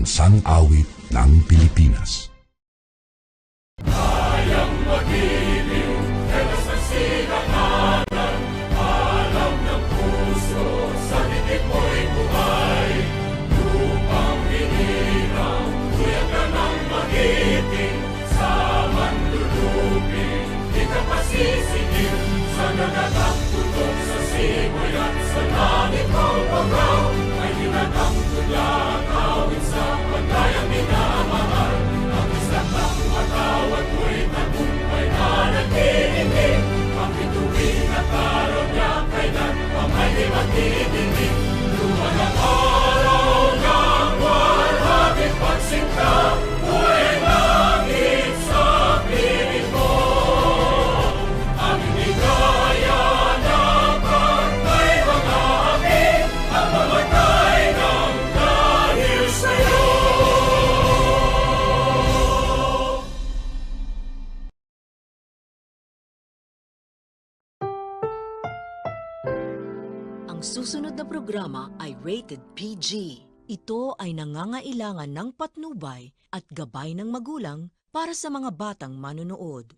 Pambansang Awit ng Pilipinas. Ang susunod na programa ay rated PG. Ito ay nangangailangan ng patnubay at gabay ng magulang para sa mga batang manonood.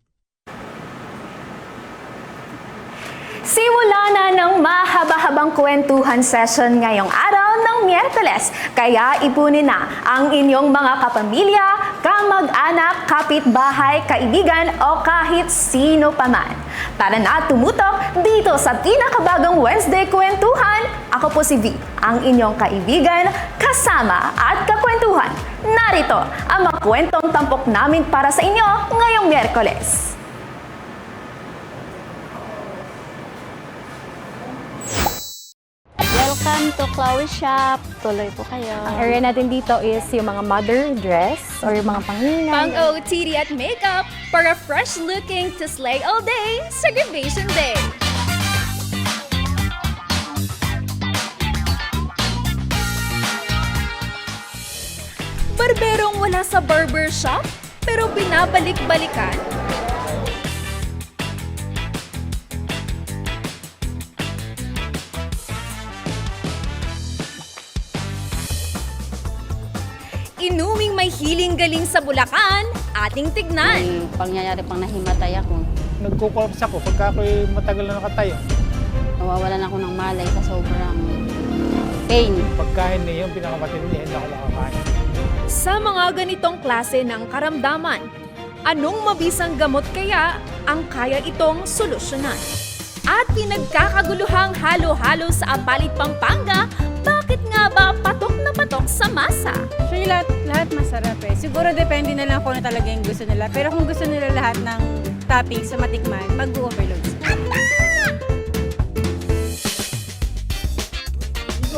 Simula na ng mahaba-habang kwentuhan session ngayong araw ng Miyerkules. Kaya ipunin na ang inyong mga kapamilya, kamag-anak, kapitbahay, kaibigan o kahit sino paman. Tara na tumutok dito sa pinakabagong Wednesday Kwentuhan. Ako po si V, ang inyong kaibigan, kasama at kakwentuhan. Narito ang mga kwentong tampok namin para sa inyo ngayong Miyerkules. Welcome to Chloe Shop. Tuloy po kayo. Ang area natin dito is yung mga mother dress or yung mga panginay. Pang-OOTD at makeup para fresh looking to slay all day sa graduation day. Barberong wala sa barbershop pero binabalik-balikan. Inuming may hiling galing sa Bulacan, ating tignan. May pangyayari pang nahimatay ako. Nagkukolaps ako pagka ako'y matagal na nakatayo. Nawawalan ako ng malay sa sobrang pain. Pagkain niya yung pinakamatindi, hindi ako makakain. Sa mga ganitong klase ng karamdaman, anong mabisang gamot kaya ang kaya itong solusyonan? At pinagkakaguluhang halo-halo sa Apalit, Pampanga, bakit nga ba patok na patok sa masa? Actually, lahat masarap eh. Siguro depende na lang kung ano talaga yung gusto nila. Pero kung gusto nila lahat ng toppings sa matikman, mag-overload sila.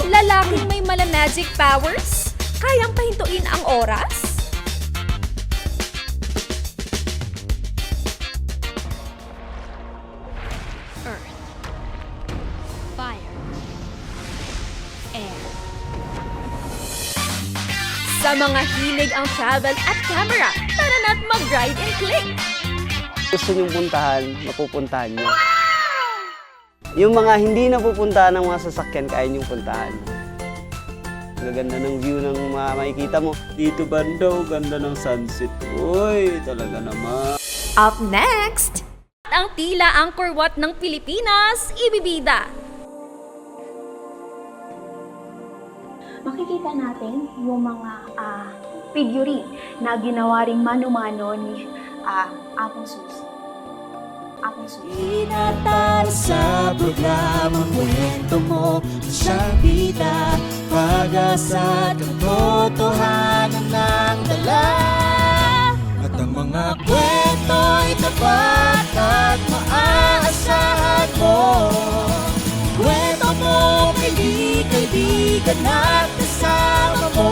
Lalaking may magic powers? Kayang pahintuin ang oras? Earth, Fire, Air. Sa mga hilig ang travel at camera, tara na't mag-ride and click! Gusto niyong puntahan, mapupuntahan niyo. Yung mga hindi napupuntahan ng mga sasakyan, kaya niyong puntahan. Gaganda ng view ng makikita mo. Dito banda, ganda ng sunset. Uy, talaga naman. Up next, ang tila Angkor Wat ng Pilipinas, ibibida. Makikita natin yung mga figurine na ginawa ring mano-mano ni Apong Susi. Apong Susi. Inatan sa programang kwento mo siyang bida, pag-asa at katotohanan ng dala. At ang mga kwento'y tapat at maaasahan mo. Kwento mo, kaibigan at kasama mo.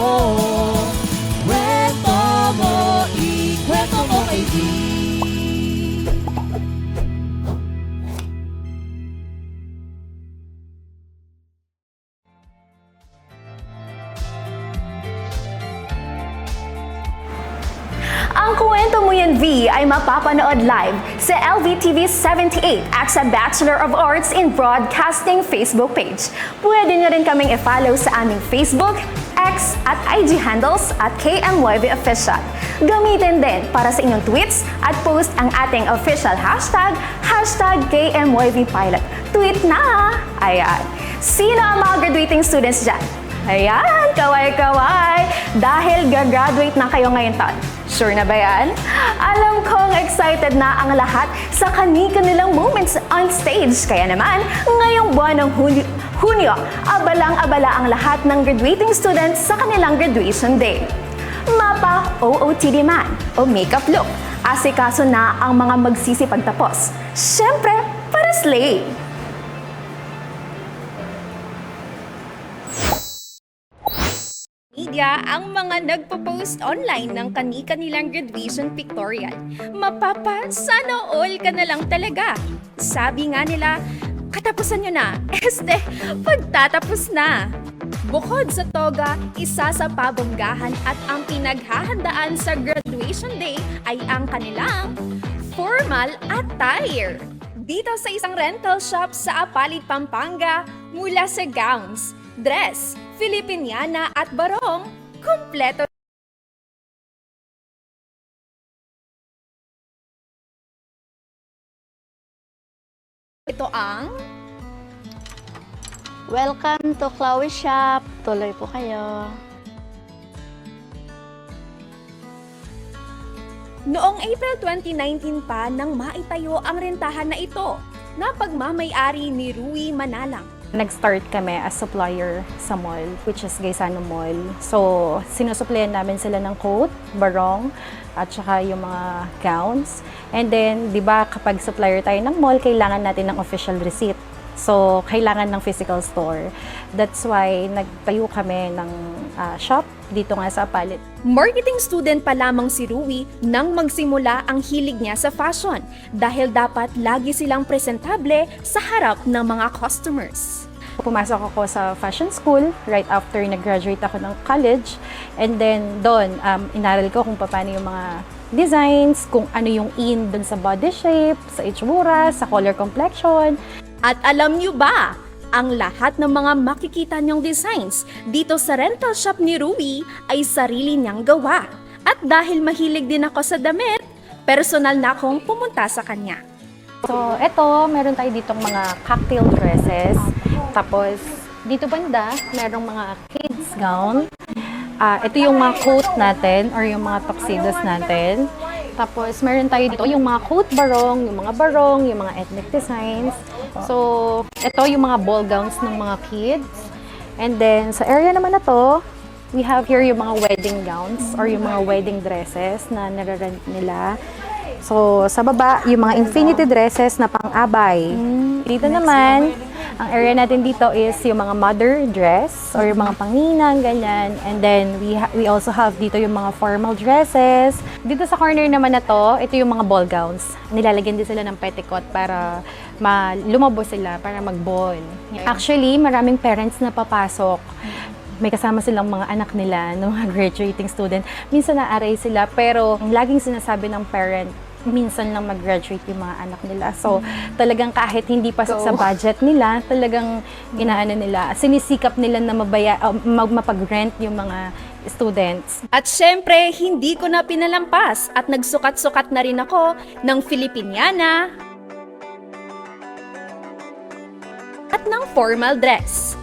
Kwento mo, ikwento mo, kaibigan. Ang Kwento Mo Yan V ay mapapanood live sa LVTV 78 at sa Bachelor of Arts in Broadcasting Facebook page. Pwede nyo rin kaming i-follow sa aming Facebook, X X at IG handles at KMYV Official. Gamitin din para sa inyong tweets at post ang ating official hashtag, KMYV Pilot. Tweet na! Ayan. Sino ang mga graduating students dyan? Ayan, kaway-kaway! Dahil gagraduate na kayo ngayon taon. Sure na ba yan? Alam kong excited na ang lahat sa kani-kanilang moments on stage. Kaya naman, ngayong buwan ng Hunyo, abalang-abala ang lahat ng graduating students sa kanilang graduation day. Mapa OOTD man o makeup look, asikaso na ang mga magsisipagtapos. Siyempre, para slay! Media ang mga nagpo-post online ng kani-kanilang graduation pictorial. Mapapa, sana all ka na lang talaga. Sabi nga nila, katapusan nyo na. Pagtatapos na. Bukod sa toga, isa sa pabonggahan at ang pinaghahandaan sa graduation day ay ang kanilang formal attire. Dito sa isang rental shop sa Apalit, Pampanga, mula sa gowns, dress, Filipiniana at barong, kumpleto. Ito ang Welcome to Chloe Shop. Tuloy po kayo. Noong April 2019 pa nang maitayo ang rentahan na ito na pagmamay-ari ni Rui Manalang. Nag-start kami as supplier sa mall, which is Gaisano Mall. So, sinusuplayan namin sila ng coat, barong, at saka yung mga gowns. And then, di ba, kapag supplier tayo ng mall, kailangan natin ng official receipt. So, kailangan ng physical store. That's why nagtayo kami ng shop dito nga sa Apalit. Marketing student pa lamang si Rui nang magsimula ang hilig niya sa fashion dahil dapat lagi silang presentable sa harap ng mga customers. Pumasok ako sa fashion school right after nag-graduate ako ng college. And then doon, inaral ko kung paano yung mga designs, kung ano yung in doon sa body shape, sa itsura, sa color complexion. At alam niyo ba, ang lahat ng mga makikita niyong designs dito sa rental shop ni Rui ay sarili niyang gawa. At dahil mahilig din ako sa damit, personal na akong pumunta sa kanya. So, eto, meron tayo ditong mga cocktail dresses. Tapos, dito banda, merong mga kids gown. Ito yung mga coat natin or yung mga tuxedos natin. Tapos, meron tayo dito yung mga coat barong, yung mga ethnic designs. So, ito yung mga ball gowns ng mga kids. And then, sa area naman na to, we have here yung mga wedding gowns or yung mga wedding dresses na nare-rent nila. So, sa baba, yung mga infinity dresses na pang-abay. Dito naman, ang area natin dito is yung mga mother dress or yung mga pangninang, ganyan. And then, we also have dito yung mga formal dresses. Dito sa corner naman na to, ito yung mga ball gowns. Nilalagyan din sila ng petticoat para lumabo sila, para mag-ball. Actually, maraming parents na papasok. May kasama silang mga anak nila, ng mga graduating student. Minsan na-array sila, pero laging sinasabi ng parent, minsan lang mag-graduate yung mga anak nila. So, talagang kahit hindi pasok sa budget nila, talagang inaano nila, sinisikap nila na mapag-rent yung mga students. At syempre, hindi ko na pinalampas at nagsukat-sukat na rin ako ng Filipiniana at ng formal dress.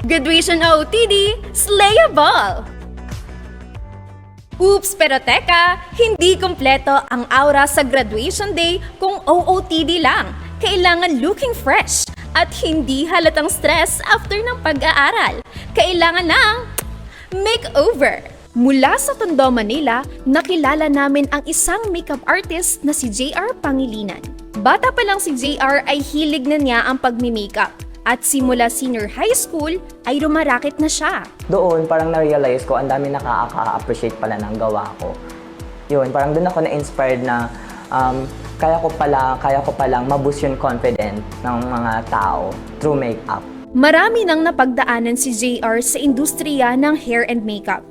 Graduation OOTD, slayable! Oops, pero teka, hindi kumpleto ang aura sa graduation day kung OOTD lang. Kailangan looking fresh at hindi halatang stress after ng pag-aaral. Kailangan ng makeover. Mula sa Tondo, Manila, nakilala namin ang isang makeup artist na si JR Pangilinan. Bata pa lang si JR ay hilig na niya ang pagmi-makeup. At simula senior high school ay rumarakit na siya. Doon parang na-realize ko ang dami nakaka-appreciate pala ng gawa ko. Yun, parang doon ako na-inspired na kaya ko palang maboost yung confidence ng mga tao through makeup. Marami nang napagdaanan si JR sa industriya ng hair and makeup.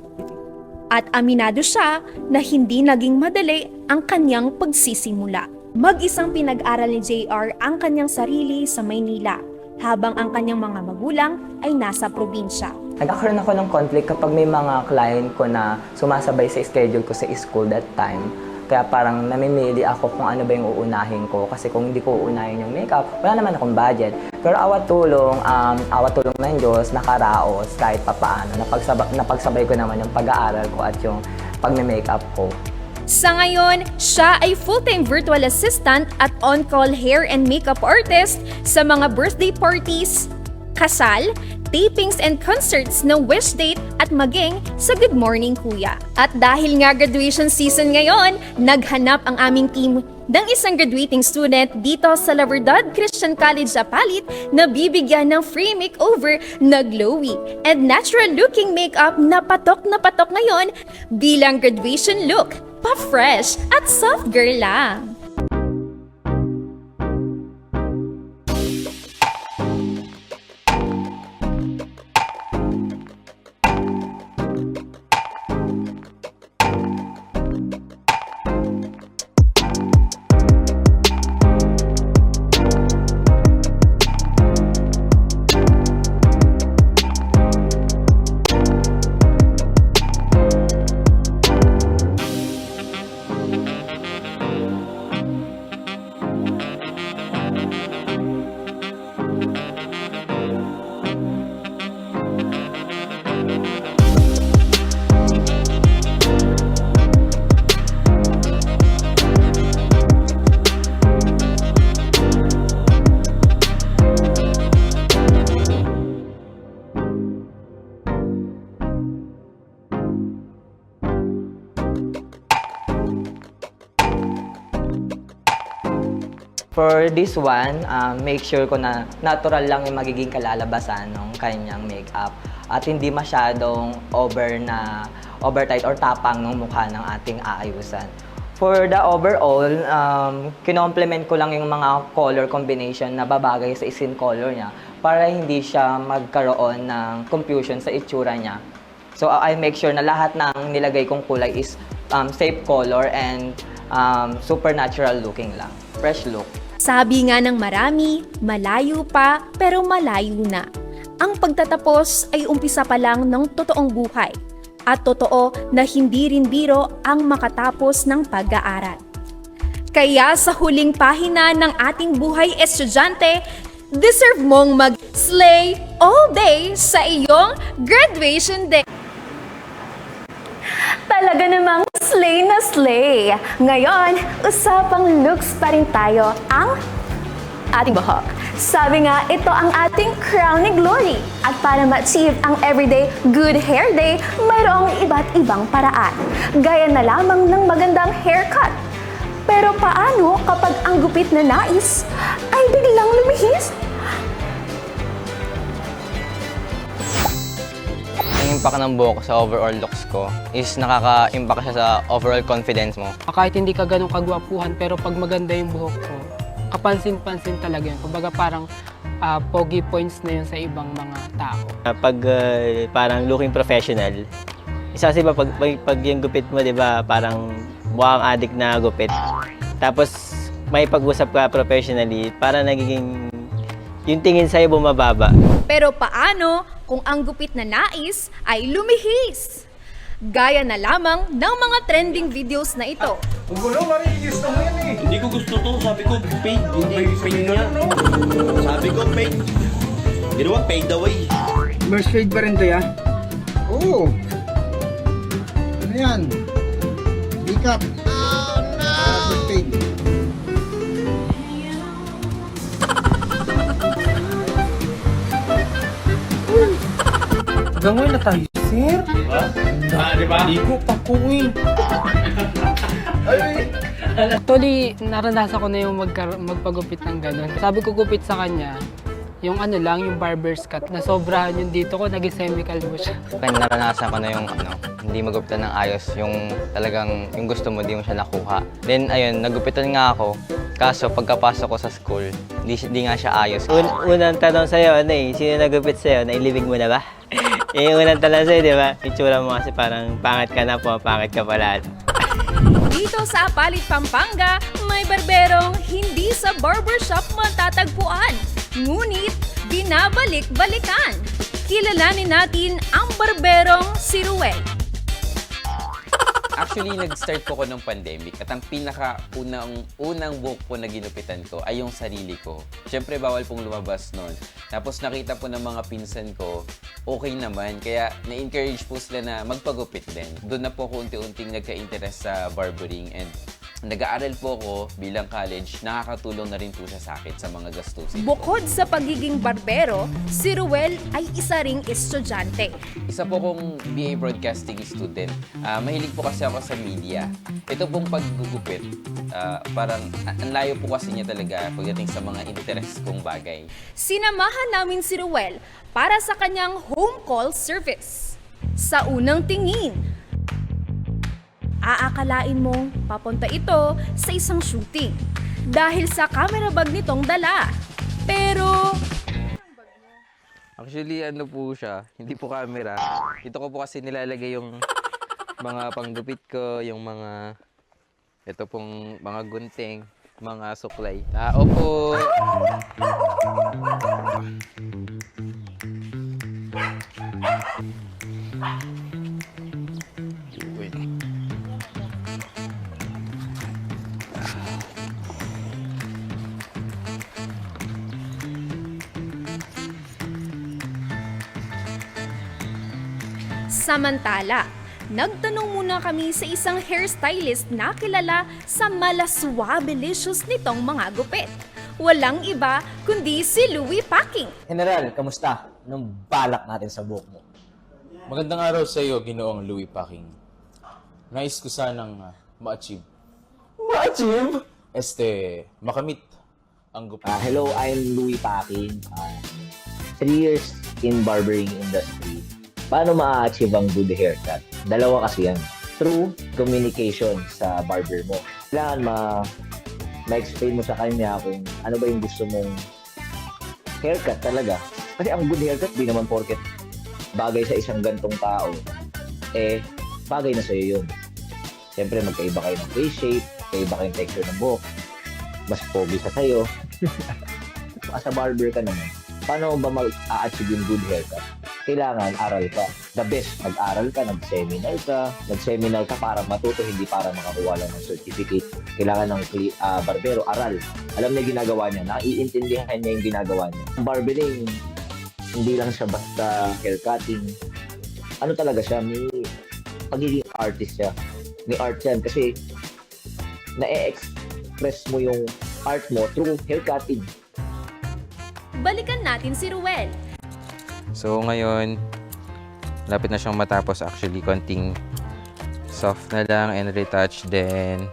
At aminado siya na hindi naging madali ang kanyang pagsisimula. Mag-isang pinag-aral ni JR ang kanyang sarili sa Maynila. habang ang kanyang mga magulang ay nasa probinsya. Nagkakaroon ako ng conflict kapag may mga client ko na sumasabay sa schedule ko sa school that time. Kaya parang namimili ako kung ano ba yung uunahin ko. Kasi kung hindi ko uunahin yung makeup, wala naman akong budget. Pero awat tulong ng Diyos, nakaraos kahit papaano. Napagsabay ko naman yung pag-aaral ko at yung pagme-makeup ko. Sa ngayon, siya ay full-time virtual assistant at on-call hair and makeup artist sa mga birthday parties, kasal, tapings and concerts ng Wish Date at maging sa Good Morning Kuya. At dahil nga graduation season ngayon, naghanap ang aming team ng isang graduating student dito sa La Verdad Christian College Apalit na bibigyan ng free makeover na glowy and natural looking makeup na patok ngayon bilang graduation look, pa-fresh at soft girl lang. For this one, make sure ko na natural lang yung magiging kalalabasan ng kanyang makeup at hindi masyadong overtight or tapang ng mukha ng ating aayusan. For the overall, kinomplement ko lang yung mga color combination na babagay sa skin color niya para hindi siya magkaroon ng confusion sa itsura niya. So I make sure na lahat ng nilagay kong kulay is safe color and super natural looking lang. Fresh look. Sabi nga ng marami, malayo pa pero malayo na. Ang pagtatapos ay umpisa pa lang ng totoong buhay. At totoo na hindi rin biro ang makatapos ng pag-aaral. Kaya sa huling pahina ng ating buhay estudyante, deserve mong mag-slay all day sa iyong graduation day. Talaga namang slay na slay. Ngayon, usapang looks pa rin tayo ang ating buhok. Sabi nga, ito ang ating crown ni Glory. At para ma-achieve ang everyday good hair day, mayroong iba't ibang paraan. Gaya na lamang ng magandang haircut. Pero paano kapag ang gupit na nais ay biglang lumihis? Ang impact ng buhok sa overall looks ko is nakaka-impact siya sa overall confidence mo. Kahit hindi ka ganun kagwapuhan, pero pag maganda yung buhok ko, kapansin-pansin talaga yun. Kumbaga parang pogi points na yun sa ibang mga tao. Pag parang looking professional, isa kasi ba pag yung gupit mo, di ba, parang mukhang addict na gupit. Tapos may pag-usap ka professionally, para nagiging yung tingin sa'yo bumababa. Pero paano kung ang gupit na nais ay lumihis? Gaya na lamang ng mga trending videos na ito. Hindi ko gusto to. Sabi ko, paid. Hindi paid nga. Sabi ko, paid. Ginawa, paid away. Merge fade pa rin to, ya? Oo. Ano yan? Makeup. Oh, no! Merge fade. Hanggang ngayon na tayo, sir. Diba? Diba? Ligo pa ko eh. Actually, naranasan ko na yung magpagupit ng ganun. Sabi ko gupit sa kanya, yung ano lang, yung barber's cut, na sobrahan yung dito ko, naging semi-calvo siya. Naranasan ko na yung hindi magupitan ng ayos, yung talagang yung gusto mo, di mo siya nakuha. Then ayun, nagupitan nga ako, kaso pagkapasok ko sa school, di nga siya ayos. Unang tanong sa'yo, ano eh, sino nagupit sa'yo? Nailibig mo na ba? Yung unang tanong sa'yo, di ba? Itsura mo kasi parang pangit ka na, pumapangit ka pala. Dito sa Apalit, Pampanga, may barberong hindi sa barbershop matatagpuan. Ngunit binabalik-balikan. Kilalanin natin ang barberong si Ruel. Actually, nag-start po ko ng pandemic at ang unang buhok po na ginupitan ko ay yung sarili ko. Siyempre, bawal pong lumabas nun. Tapos nakita po ng mga pinsan ko, okay naman. Kaya na-encourage po sila na magpagupit din. Doon na po ako unti-unting nagka-interest sa barbering and nag-aaral po ako bilang college. Nakakatulong na rin po siya sa akin sa mga gastusin. Bukod sa pagiging barbero, si Ruel ay isa ring estudyante. Isa po kong BA Broadcasting student. Mahilig po kasi ako sa media. Ito pong paggugupit, parang ang layo po kasi niya talaga pagdating sa mga interest kong bagay. Sinamahan namin si Ruel para sa kanyang home call service. Sa unang tingin, aakalain mong papunta ito sa isang shooting dahil sa camera bag nitong dala. Pero Actually, ano po siya, hindi po camera. Dito ko po kasi nilalagay yung mga panggupit ko, yung mga, ito pong mga gunting, mga suklay. Opo! samantala, nagtanong muna kami sa isang hairstylist na kilala sa malaswabelicious nitong mga gupit. Walang iba kundi si Louie Packing. General, kamusta? Anong balak natin sa buhok mo? Magandang araw sa iyo, Ginoong Louie Packing. Nais ko sanang ma-achieve. Ma-achieve? Makamit ang gupit. Hello, I'm Louie Packing. 3 years in barbering industry. Paano ma-achieve ang good haircut? Dalawa kasi yan. Through communication sa barber mo. Kailangan ma-explain mo sa kanya kung ano ba yung gusto mong haircut talaga. Kasi ang good haircut, di naman porket bagay sa isang gantong tao, bagay na sa'yo yun. Siyempre, magkaiba kayo ng face shape, magkaiba kayong texture ng buhok, mas pogi sa sa'yo. As a barber ka naman, paano ba mag-a-achieve yung good haircut? Kailangan aral ka. The best, mag-aral ka, nag-seminar ka para matuto, hindi para makakuha lang ng certificate. Kailangan ng barbero, aral. Alam niya ginagawa niya, naiintindihan niya yung ginagawa niya. Ang barbering, hindi lang siya basta haircutting. Ano talaga siya, may pagiging artist siya. May art yan kasi na-express mo yung art mo through haircutting. Balikan natin si Ruel. So ngayon, lapit na siyang matapos actually. Konting soft na lang and retouch, then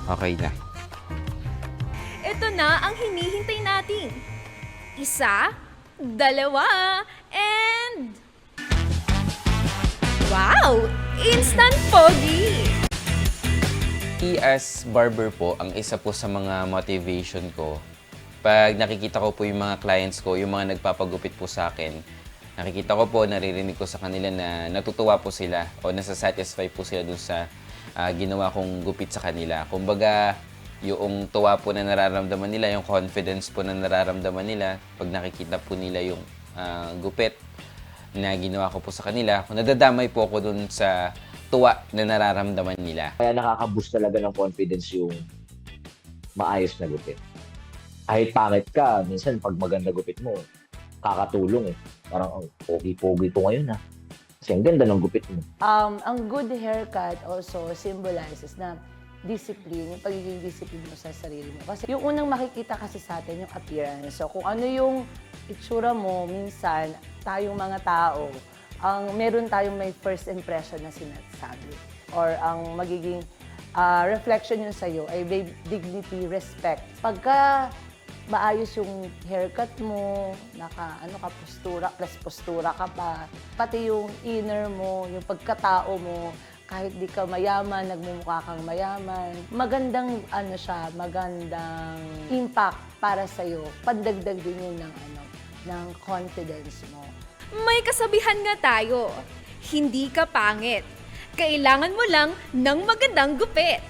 okay na. Ito na ang hinihintay natin. 1, 2, and... Wow! Instant pogi! As barber po, ang isa po sa mga motivation ko, pag nakikita ko po yung mga clients ko, yung mga nagpapagupit po sa akin, nakikita ko po, naririnig ko sa kanila na natutuwa po sila o nasasatisfy po sila dun sa ginawa kong gupit sa kanila. Kumbaga, yung tuwa po na nararamdaman nila, yung confidence po na nararamdaman nila, pag nakikita po nila yung gupit na ginawa ko po sa kanila, nadadamay po ako dun sa tuwa na nararamdaman nila. Kaya nakaka-boost talaga ng confidence yung maayos na gupit. Kahit pangit ka, minsan pag maganda gupit mo, kakatulong eh. Parang, pogi-pogi ko ngayon ha. Kasi ang ganda ng gupit mo. Ang good haircut also symbolizes na discipline, yung pagiging discipline mo sa sarili mo. Kasi yung unang makikita kasi sa atin, yung appearance. So kung ano yung itsura mo, minsan, tayong mga tao, meron tayong may first impression na sinasabi. Or ang magiging reflection yun sa'yo ay dignity, respect. Pagka maayos yung haircut mo, postura ka pa, pati yung inner mo, yung pagkatao mo, kahit di ka mayaman, nagmumukha kang mayaman, magandang magandang impact para sa'yo. Pandagdag din yun ng confidence mo. May kasabihan nga tayo, hindi ka pangit. Kailangan mo lang ng magandang gupit.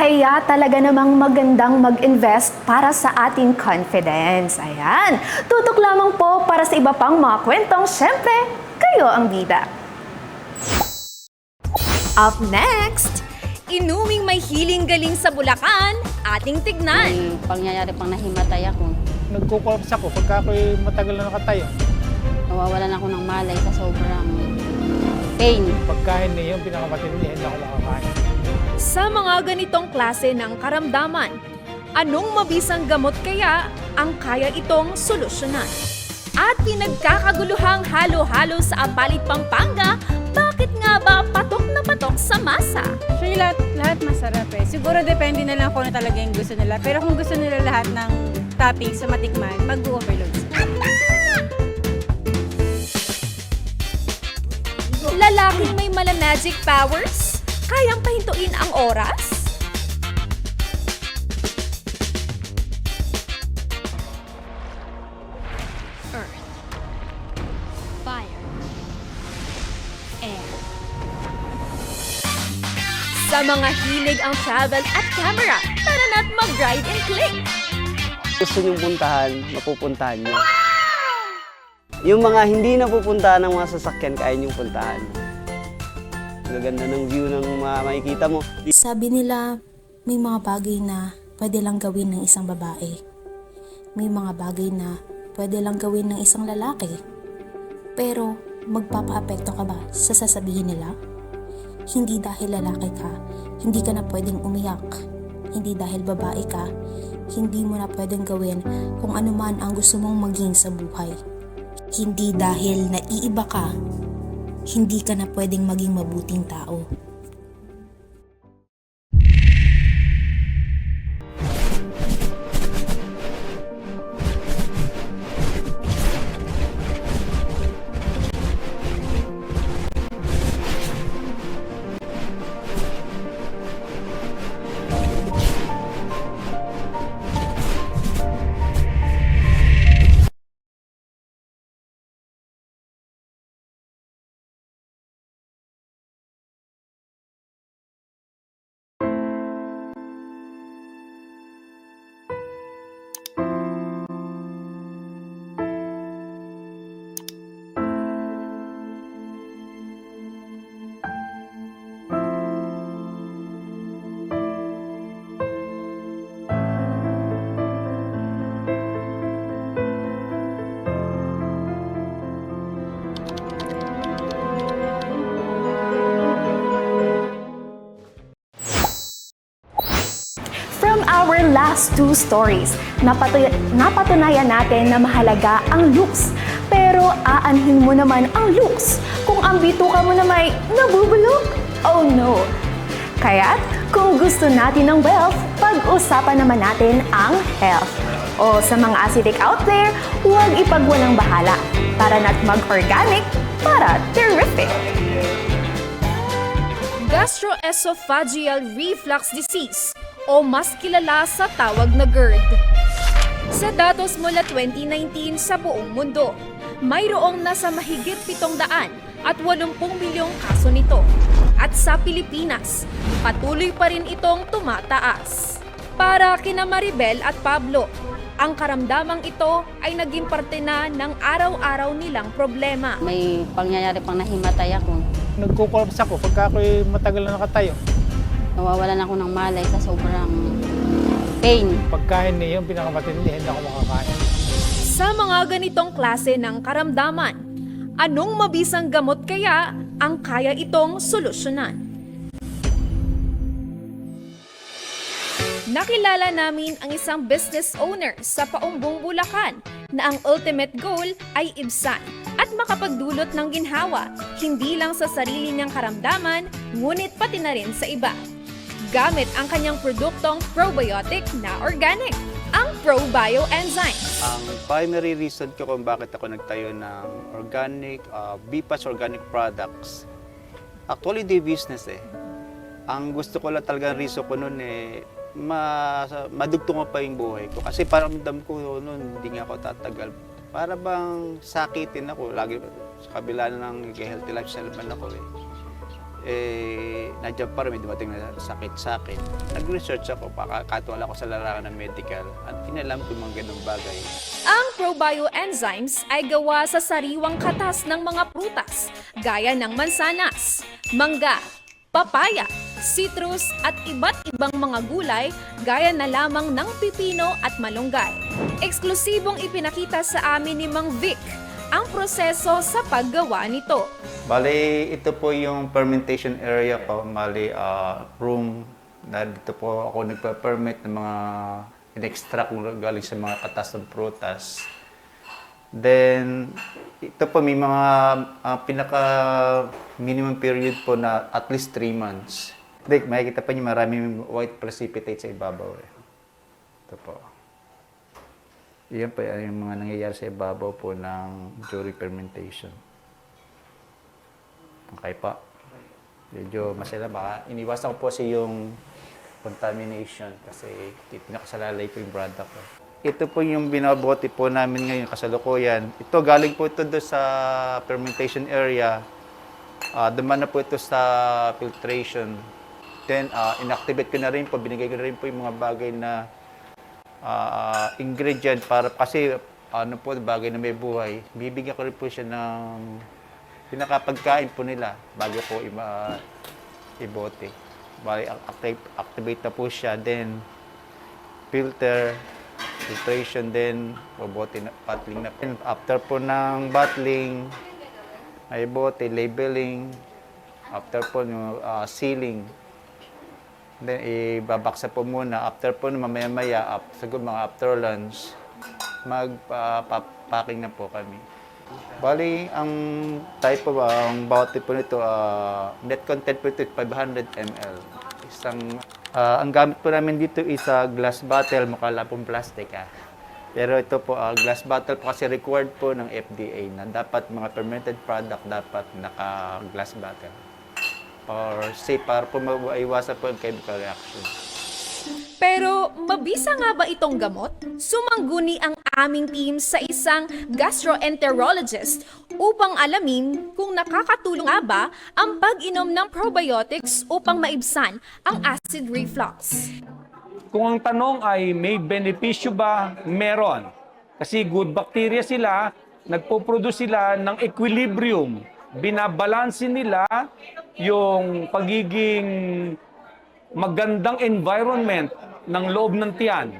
Kaya talaga namang magandang mag-invest para sa ating confidence. Ayan, tutok lamang po para sa iba pang mga kwentong syempre, kayo ang bida. Up next, inuming may hiling galing sa Bulacan, ating tignan. May pangyayari pang nahimatay ako. Nagkukulaps ako pagka ako'y matagal na nakatayo. Nawawalan ako ng malay sa sobrang pain. Pagkain niya yung pinakamatindi, hindi ako makakain. Sa mga ganitong klase ng karamdaman, anong mabisang gamot kaya ang kaya itong solusyonan? At pinagkakaguluhang halo-halo sa Apalit, Pampanga, bakit nga ba patok na patok sa masa? Actually, lahat masarap eh. Siguro depende na lang kung ano talaga yung gusto nila. Pero kung gusto nila lahat ng toppings sa matikman, mag-overload sila. Lalaking may magic powers? Kayang pahintuin ang oras? Earth, fire, air. Sa mga hilig ang travel at camera, tara na't mag-ride and click! Gusto nyong puntahan, mapupuntahan nyo. Yung mga hindi napupuntahan ng mga sasakyan, kaya nyong puntahan. Gaganda ng view ng makikita mo. Sabi nila, may mga bagay na pwede lang gawin ng isang babae. May mga bagay na pwede lang gawin ng isang lalaki. Pero magpapaapekto ka ba sa sasabihin nila? Hindi dahil lalaki ka, hindi ka na pwedeng umiyak. Hindi dahil babae ka, hindi mo na pwedeng gawin kung ano man ang gusto mong maging sa buhay. Hindi dahil naiiba ka, hindi ka na pwedeng maging mabuting tao. Our last two stories, napatunayan natin na mahalaga ang looks. Pero aanhin mo naman ang looks kung ang bituka mo na may nabubulok? Oh no! Kaya't kung gusto natin ng wealth, pag-usapan naman natin ang health. O sa mga acidic out there, huwag ipagwalang bahala. Tara na't mag-organic para terrific! Gastroesophageal reflux disease o mas kilala sa tawag na GERD. Sa datos mula 2019 sa buong mundo, mayroong nasa mahigit 780 milyong kaso nito. At sa Pilipinas, patuloy pa rin itong tumataas. Para kina Maribel at Pablo, ang karamdamang ito ay naging parte na ng araw-araw nilang problema. May pangyayari pang nahimatay ako. Nagkukulaps ako pagka ako'y matagal na nakatayo. Nawawalan ako ng malay sa sobrang pain. Pagkain niya yung pinakamatindi, hindi ako makakain. Sa mga ganitong klase ng karamdaman, anong mabisang gamot kaya ang kaya itong solusyonan? Nakilala namin ang isang business owner sa Paumbong, Bulacan na ang ultimate goal ay ibsan at makapagdulot ng ginhawa, hindi lang sa sarili niyang karamdaman, ngunit pati na rin sa iba. Gamit ang kanyang produktong probiotic na organic, ang ProBio Enzymes. Ang primary reason ko kung bakit ako nagtayo ng organic, BPAS organic products, actually di business eh. Ang gusto ko lang talagang reason ko noon eh, madugtungan pa yung buhay ko. Kasi parang damdam ko noon, hindi nga ako tatagal. Para bang sakitin ako, lagi sa kabila ng healthy lifestyle man ako eh. nandiyan pa rin, may dumating na sakit sa akin. Nag-research ako, pakakatwala ko sa larangan ng medical at inalam ko yung mga ganung bagay. Ang ProBio enzymes ay gawa sa sariwang katas ng mga prutas gaya ng mansanas, mangga, papaya, citrus at iba't ibang mga gulay gaya na lamang ng pipino at malunggay. Eksklusibong ipinakita sa amin ni Mang Vic ang proseso sa paggawa nito. Bali, ito po yung fermentation area ko, bali room na dito po ako nagpa-ferment ng mga in-extract galing sa mga katas ng prutas. Then, ito po may mga pinaka minimum period po na at least 3 months. Makikita pa niyo maraming white precipitate sa ibabaw. Ito po. Iyan po yung mga nangyayari sa ibabaw po ng during fermentation. Okay pa. Medyo masaya, baka iniwasan ko po yung contamination kasi nakasalalay po yung product ko. Ito po yung binabote po namin ngayon kasalukuyan. Ito galing po ito doon sa fermentation area. Duman na po ito sa filtration. Then inactivate ko na rin po, binigay ko na rin po yung mga bagay na ingredient para kasi ano po bagay na may buhay. Bibigyan ko rin po siya ng pinakapagkain po nila bago po ibote. Bali, activate na po siya, then filtration, then bobote na, bottling na. And after po ng bottling, ay bote, labeling, after po yung sealing, then ibabaksa po muna. After po mamaya-maya, siguro mga after lunch, mag-packing na po kami. Bali, ang type po, ang bawat tipo nito, net content po ito, 500 ml. Ang gamit po namin dito is glass bottle, mukha lang pong plastic. Pero ito po, glass bottle po kasi required po ng FDA na dapat mga fermented product dapat naka-glass bottle. Or safe para po maiwasan po ang chemical reaction. Pero mabisa nga ba itong gamot? Sumangguni ang aming team sa isang gastroenterologist upang alamin kung nakakatulong nga ba ang pag-inom ng probiotics upang maibsan ang acid reflux. Kung ang tanong ay may benepisyo ba? Meron. Kasi good bacteria sila, nagpo-produce sila ng equilibrium. Binabalansin nila yung pagiging magandang environment ng loob ng tiyan.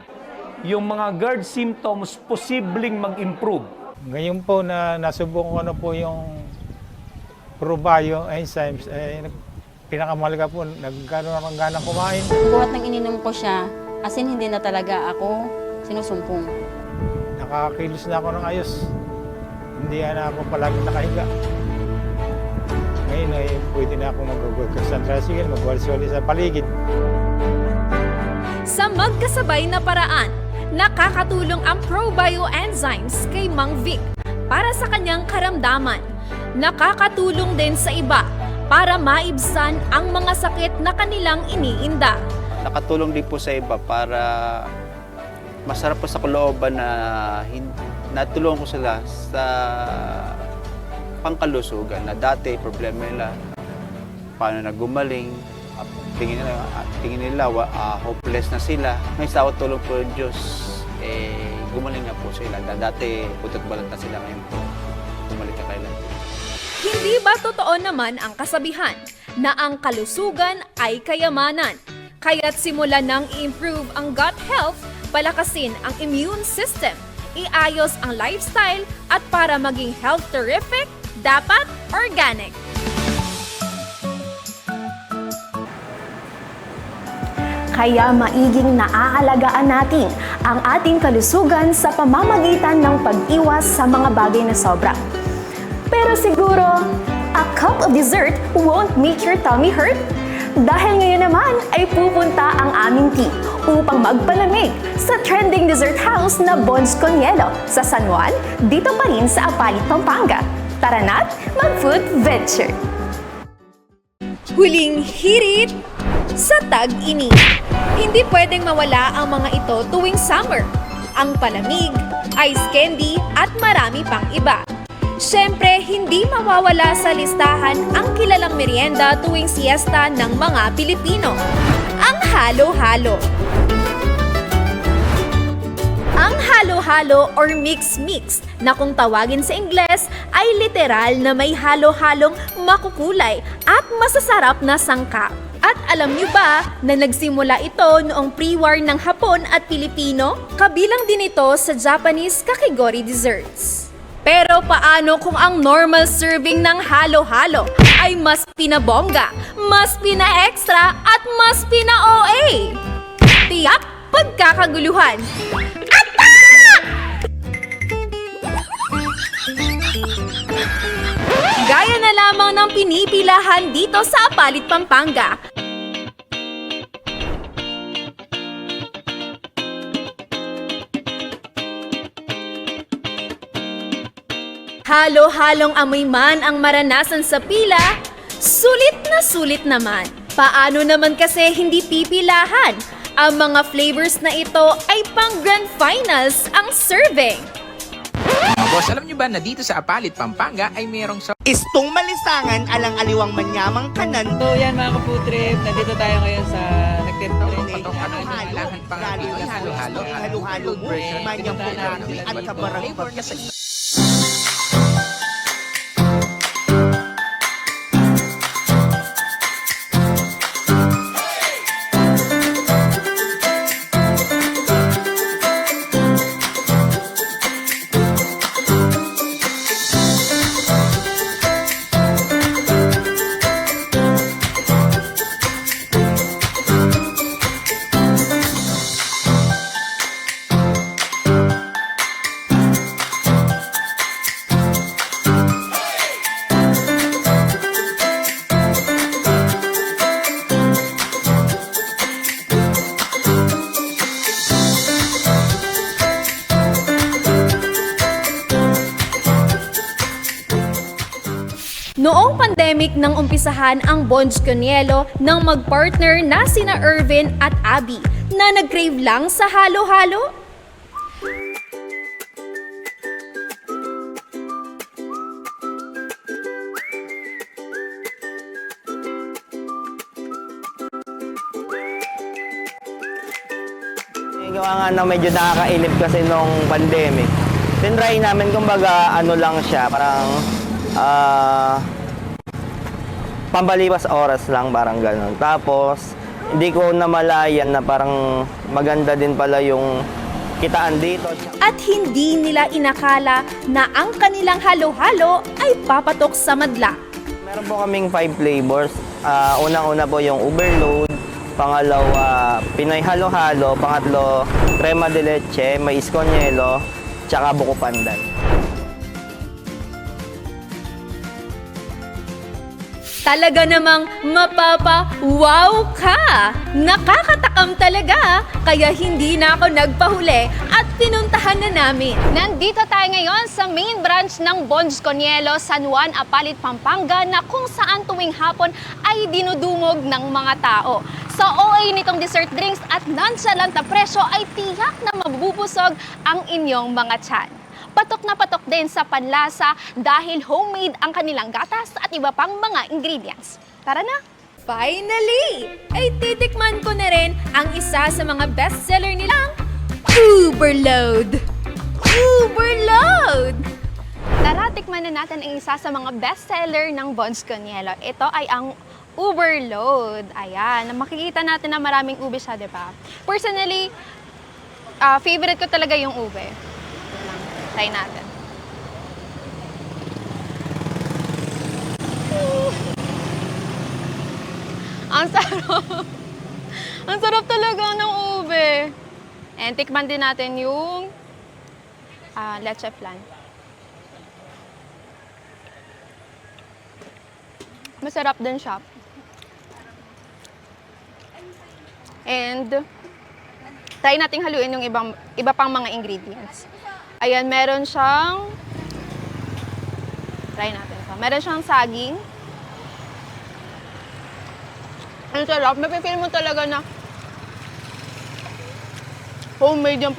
Yung mga GERD symptoms posibleng mag-improve. Ngayon po na nasubukan ko na po yung ProBio enzymes, pinakamalaga po, nagkaroon ako ng ganang kumain. Buhat nang ininom ko siya, as in hindi na talaga ako sinusumpong. Nakakilos na ako ng ayos. Hindi na ako palaging nakahiga. Ngayon ay pwede na ako mag-work sa tricycle, mag-wali sa paligid. Sa magkasabay na paraan, nakakatulong ang ProBio enzymes kay Mang Vic para sa kanyang karamdaman. Nakakatulong din sa iba para maibsan ang mga sakit na kanilang iniinda. Nakatulong din po sa iba para masarap po sa kalooban na natulungan ko sila sa pangkalusugan na dati problema nila paano na gumaling, tingin nila hopeless na sila. Ngayon sa tulong po ng Diyos, gumaling na po sila. Dati putot balat na sila, ngayon po gumaling ka kailan. Hindi ba totoo naman ang kasabihan na ang kalusugan ay kayamanan? Kaya't simulan nang i-improve ang gut health, palakasin ang immune system, iayos ang lifestyle, at para maging health terrific, dapat organic. Kaya maiging naaalagaan natin ang ating kalusugan sa pamamagitan ng pag-iwas sa mga bagay na sobra. Pero siguro, a cup of dessert won't make your tummy hurt? Dahil ngayon naman ay pupunta ang aming team upang magpalamig sa trending dessert house na Bonds Con Hielo sa San Juan, dito pa rin sa Apalit, Pampanga. Tara na't mag-food venture! Huling hirit sa tag-init. Hindi pwedeng mawala ang mga ito tuwing summer. Ang palamig, ice candy at marami pang iba. Siyempre, hindi mawawala sa listahan ang kilalang merienda tuwing siesta ng mga Pilipino, ang halo-halo. Ang halo-halo or mix-mix na kung tawagin sa Ingles ay literal na may halo-halong makukulay at masasarap na sangkap. At alam niyo ba na nagsimula ito noong pre-war ng Hapon at Pilipino? Kabilang din ito sa Japanese kakigori desserts. Pero paano kung ang normal serving ng halo-halo ay mas pinabongga, mas pina-extra at mas pina-OA? Tiyak pagkakaguluhan! Gaya na lamang ng pinipilahan dito sa Apalit, Pampanga. Halo-halong amoy man ang maranasan sa pila, sulit naman. Paano naman kasi hindi pipilahan? Ang mga flavors na ito ay pang grand finals ang serving. Mga boss, alam nyo ba na dito sa Apalit, Pampanga ay mayroong sa Istong malisangan alang aliwang manyamang kanan. So yan mga kaputrip, nandito tayo ngayon sa nagtitrip. Halo-halo mo, manyang pulaki at kabarang pagkasay. Noong pandemic nang umpisahan ang Bonds con Hielo nang magpartner na sina Irvin at Abby na nag-crave lang sa halo-halo? Gawa nga na medyo nakakainip kasi nung pandemic. Tinry namin kumbaga ano lang siya, parang pambalipas oras lang, parang ganun. Tapos, hindi ko namalayan na parang maganda din pala yung kitaan dito. At hindi nila inakala na ang kanilang halo-halo ay papatok sa madla. Meron po kaming 5 flavors. Unang-una po yung overload, pangalawa, Pinoy halo-halo, pangatlo, crema de leche, mais con hielo, tsaka buko pandan. Talaga namang mapapa-wow ka! Nakakatakam talaga, kaya hindi na ako nagpahuli at pinuntahan na namin. Nandito tayo ngayon sa main branch ng Bonds con Hielo, San Juan, Apalit, Pampanga na kung saan tuwing hapon ay dinudumog ng mga tao. Sa OA nitong dessert drinks at nonchalant na presyo ay tiyak na mabubusog ang inyong mga tiyan. Patok na patok din sa panlasa dahil homemade ang kanilang gatas at iba pang mga ingredients. Tara na! Finally! Ay titikman ko na rin ang isa sa mga bestseller nilang Uberload! Uberload! Tara, tikman na natin ang isa sa mga bestseller ng Bonds con Hielo. Ito ay ang Uberload. Ayan, makikita natin na maraming ube siya, di ba? Personally, favorite ko talaga yung ube. Try natin. Ang sarap! Ang sarap talaga ng ube. And tikman din natin yung leche flan. Masarap din siya. And try nating haluin yung iba pang mga ingredients. Ayan, meron siyang, try natin ito. Meron siyang saging. Ang sarap. Mapipil mo talaga na homemade yung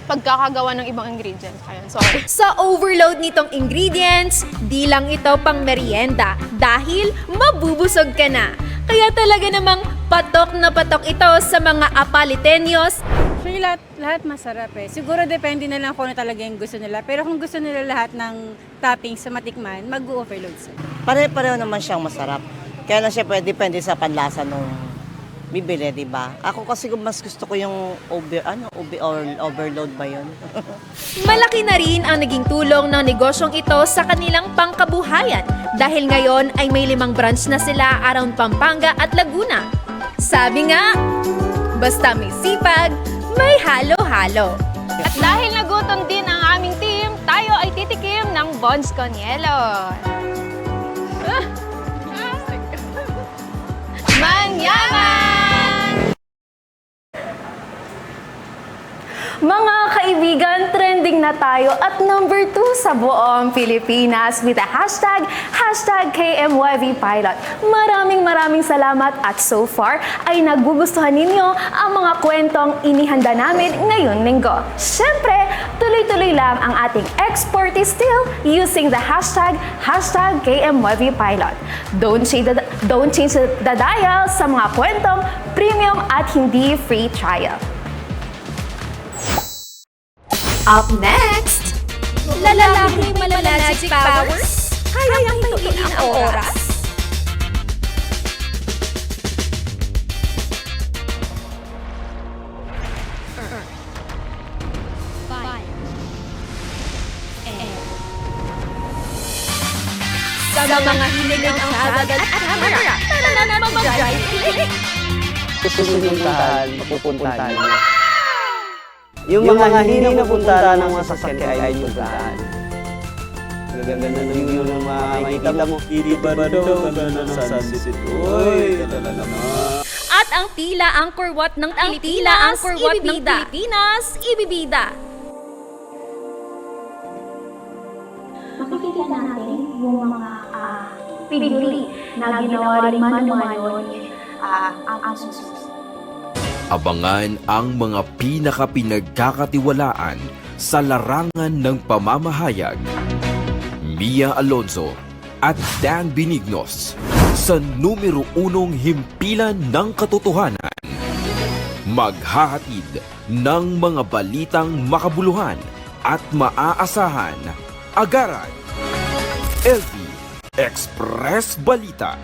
pagkakagawa ng ibang ingredients. Ayun, sorry. Sa overload nitong ingredients, di lang ito pang merienda dahil mabubusog ka na. Kaya talaga namang patok na patok ito sa mga apalitenyos. Actually, lahat masarap eh. Siguro depende na lang kung ano talaga yung gusto nila. Pero kung gusto nila lahat ng toppings sa matikman, mag-overload sila. Pare-pareho naman siyang masarap. Kaya lang siya depende sa panlasa nung bibili, di ba? Ako kasi mas gusto ko yung overload ba yun? Malaki na rin ang naging tulong ng negosyong ito sa kanilang pangkabuhayan dahil ngayon ay may 5 branch na sila around Pampanga at Laguna. Sabi nga, basta may sipag, may halo-halo. At dahil nagutom din ang aming team, tayo ay titikim ng Buns con Hielo. Manyaman! Mga kaibigan, trending na tayo at number 2 sa buong Pilipinas with the hashtag KMYVPilot. Maraming salamat at so far ay nagugustuhan ninyo ang mga kwentong inihanda namin ngayong linggo. Siyempre, tuloy-tuloy lang ang ating expertise still using the hashtag KMYVPilot. Don't change the dial sa mga kwentong premium at hindi free trial. Up next, lalaking malalagic powers? Kayang hintuin ang oras? Sa mga hilig ng sagad at camera, tara na mag-drive click! Pupuntahan nyo. Yung mga hindi napupuntahan ng mga sasakyan ay puntahan. Gaganda ng view ng makikita mo. At ang tila angkor wat ng Pilipinas, ibibida. Makikita natin yung mga figurine na ginawa rin mano-mano ang susunod. Abangan ang mga pinaka-pinagkakatiwalaan sa larangan ng pamamahayag. Mia Alonzo at Dan Benignos sa numero 1 himpilan ng katotohanan. Maghahatid ng mga balitang makabuluhan at maaasahan. Agaran, LV Express Balita.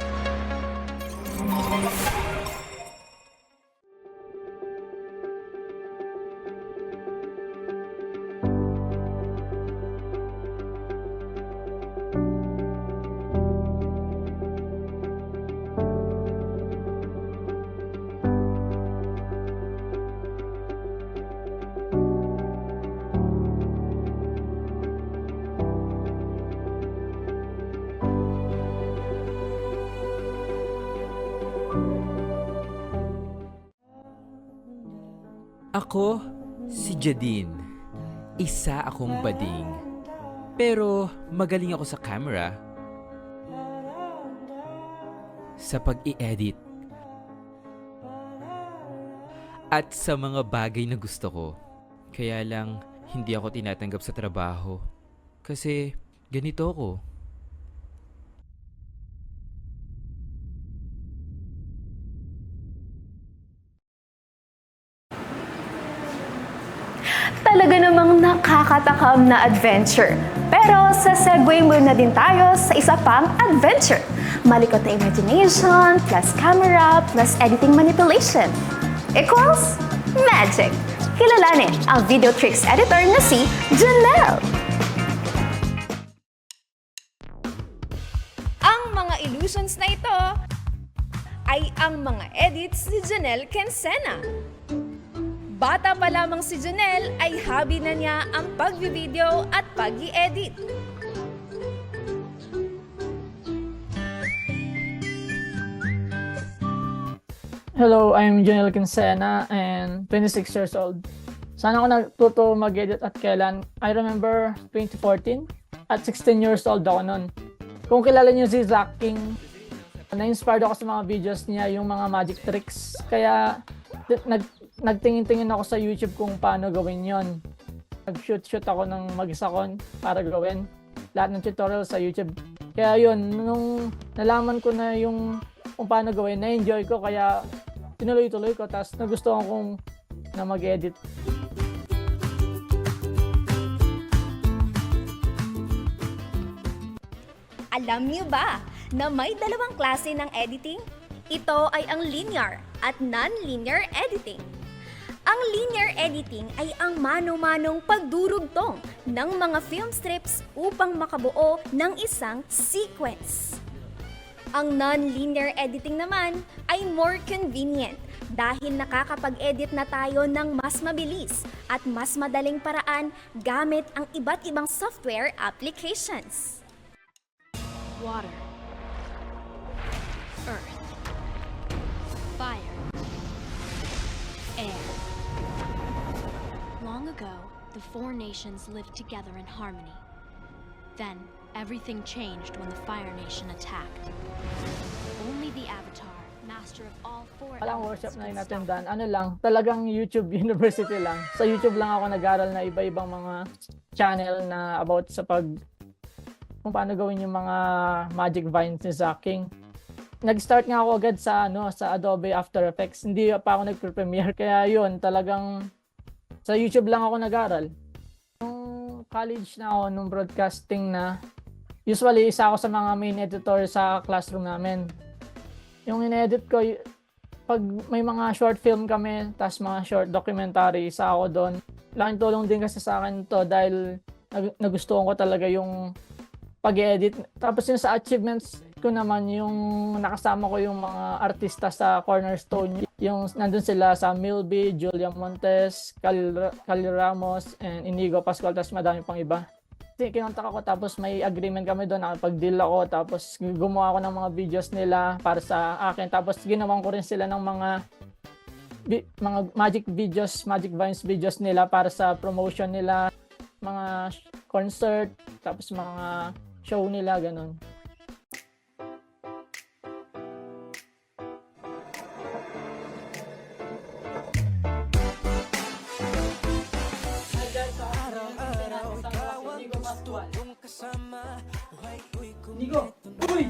Ako, si Jadine. Isa akong bading. Pero magaling ako sa camera. Sa pag-i-edit. At sa mga bagay na gusto ko. Kaya lang, hindi ako tinatanggap sa trabaho. Kasi, ganito ako. Talaga namang nakakatakam na adventure. Pero sa segue muna din tayo sa isa pang adventure. Malikot na imagination, plus camera, plus editing manipulation. Equals magic. Kilalanin ang video tricks editor na si Janelle. Ang mga illusions na ito ay ang mga edits ni Janelle Kensena. Bata pa lamang si Janelle ay hobby na niya ang pag-video at pag-i-edit. Hello, I'm Janelle Quincena and 26 years old. Saan ako natuto mag-edit at kailan? I remember 2014 at 16 years old ako noon. Kung kilala niyo si Zach King, na-inspired ako sa mga videos niya, yung mga magic tricks. Kaya nagtingin-tingin ako sa YouTube kung paano gawin yon. Nag-shoot ako ng mag-isa ko para gawin lahat ng tutorial sa YouTube. Kaya yun, nung nalaman ko na yung kung paano gawin, na-enjoy ko, kaya tinuloy-tuloy ko, tapos nagustuhan kong na mag-edit. Alam niyo ba na may dalawang klase ng editing? Ito ay ang linear at non-linear editing. Ang linear editing ay ang mano-manong pagdurugtong ng mga film strips upang makabuo ng isang sequence. Ang non-linear editing naman ay more convenient dahil nakakapag-edit na tayo ng mas mabilis at mas madaling paraan gamit ang iba't ibang software applications. Water, earth, fire, air. Long ago, the four nations lived together in harmony. Then, everything changed when the Fire Nation attacked. Only the Avatar, master of all four Walang elements, workshop na could stop inatendan. Ano lang, talagang YouTube University lang. Sa YouTube lang ako nag-aral na iba-ibang mga channel na about sa kung paano gawin yung mga magic vines ni Zack King. Nag-start nga ako agad sa sa Adobe After Effects. Hindi pa ako nag-premiere, kaya yun, talagang sa YouTube lang ako nag-aral. Nung college na ako, nung broadcasting na, usually isa ako sa mga main editor sa classroom namin. Yung in-edit ko, pag may mga short film kami, tas mga short documentary, isa ako doon. Laking tulong din kasi sa akin to dahil nagustuhan ko talaga yung pag-edit. Tapos yung sa achievements ko naman, yung nakasama ko yung mga artista sa Cornerstone. Yung nandun sila sa Milby, Julia Montes, Kali Ramos, and Inigo Pascual, tapos madami pang iba. Kinontak ako, tapos may agreement kami doon, nakapag-deal ako, tapos gumawa ako ng mga videos nila para sa akin. Tapos ginawan ko rin sila ng mga magic vines videos nila para sa promotion nila, mga concert, tapos mga show nila, ganun. Nico, uy!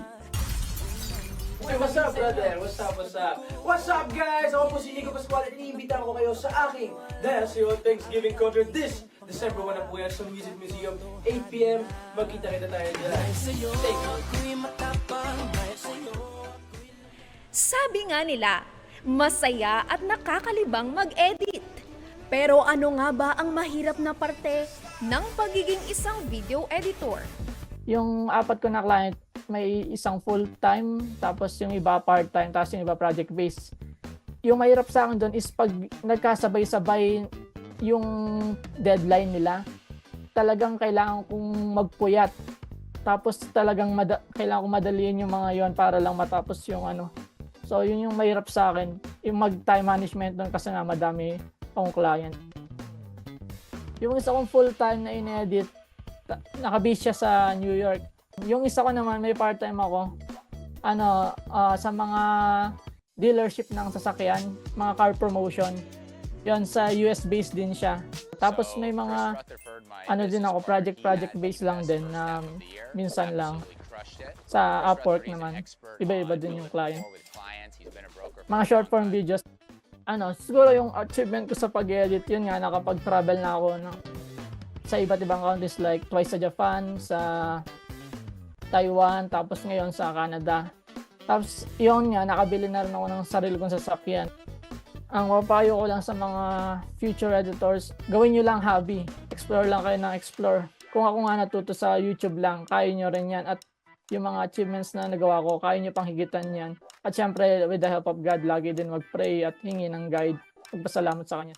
Uy, what's up, brother? What's up, what's up? What's up, guys? Ako po si Nico Pascual at iniimbitahan ko kayo sa aking Dasio Thanksgiving concert this December 1 na po yan sa Music Museum, 8 p.m. Magkita-kita tayo dyan. Thank you. Sabi nga nila, masaya at nakakalibang mag-edit. Pero ano nga ba ang mahirap na parte ng pagiging isang video editor? Yung 4 ko na client, may isang full-time, tapos yung iba part-time, tapos yung iba project-based. Yung mahirap sa akin doon is pag nagkasabay-sabay yung deadline nila, talagang kailangan kong magpuyat. Tapos talagang kailangan kong madaliin yung mga yon para lang matapos yung So yun yung mahirap sa akin, yung mag-time management doon kasi nga madami akong client. Yung isa kong full-time na in-edit, nakabase siya sa New York. Yung isa ko naman, may part-time ako, sa mga dealership ng sasakyan, mga car promotion. Yon, sa US based din siya. Tapos may mga din ako, project based lang din na minsan lang. Sa Upwork naman, iba-iba din yung client. Mga short form videos. Siguro yung achievement ko sa pag-edit, yun nga, nakapag-travel na ako sa iba't ibang countries, like twice sa Japan, sa Taiwan, tapos ngayon sa Canada. Tapos yun nga, nakabili na rin ako ng sarili kong sasakyan. Ang mapapayo ko lang sa mga future editors, gawin nyo lang hobby. Explore lang kayo ng explore. Kung ako nga natuto sa YouTube lang, kaya nyo rin yan. At yung mga achievements na nagawa ko, kaya nyo pang higitan yan. At syempre, with the help of God, lagi din mag-pray at hingi ng guide. Magpasalamat sa Kanya.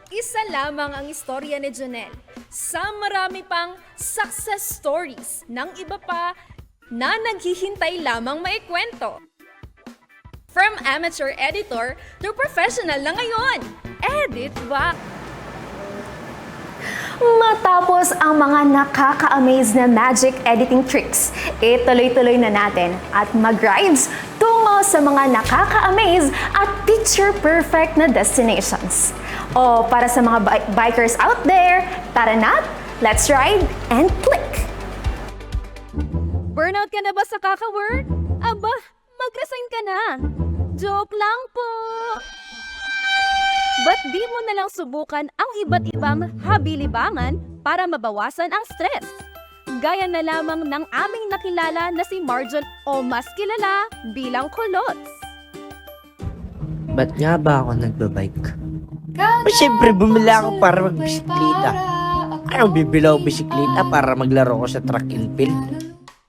Isa lamang ang istorya ni Jonel sa marami pang success stories ng iba pa na naghihintay lamang maikwento. From amateur editor to professional na ngayon, Edit Back! Matapos ang mga nakaka-amaze na magic editing tricks, ituloy-tuloy na natin at mag-rides tungo sa mga nakaka-amaze at picture-perfect na destinations. O para sa mga bikers out there, tara na, let's ride and click! Burnout ka na ba sa kaka-work? Aba, mag-resign ka na. Joke lang po. Ba't di mo na lang subukan ang iba't ibang habilibangan para mabawasan ang stress? Gaya na lamang ng aming nakilala na si Marjon o mas kilala bilang Kulots. Ba't nga ba ako nagbabike? Siyempre, bumili ako para magbisikleta. Anong bibili ako bisikleta para maglaro ko sa track and field?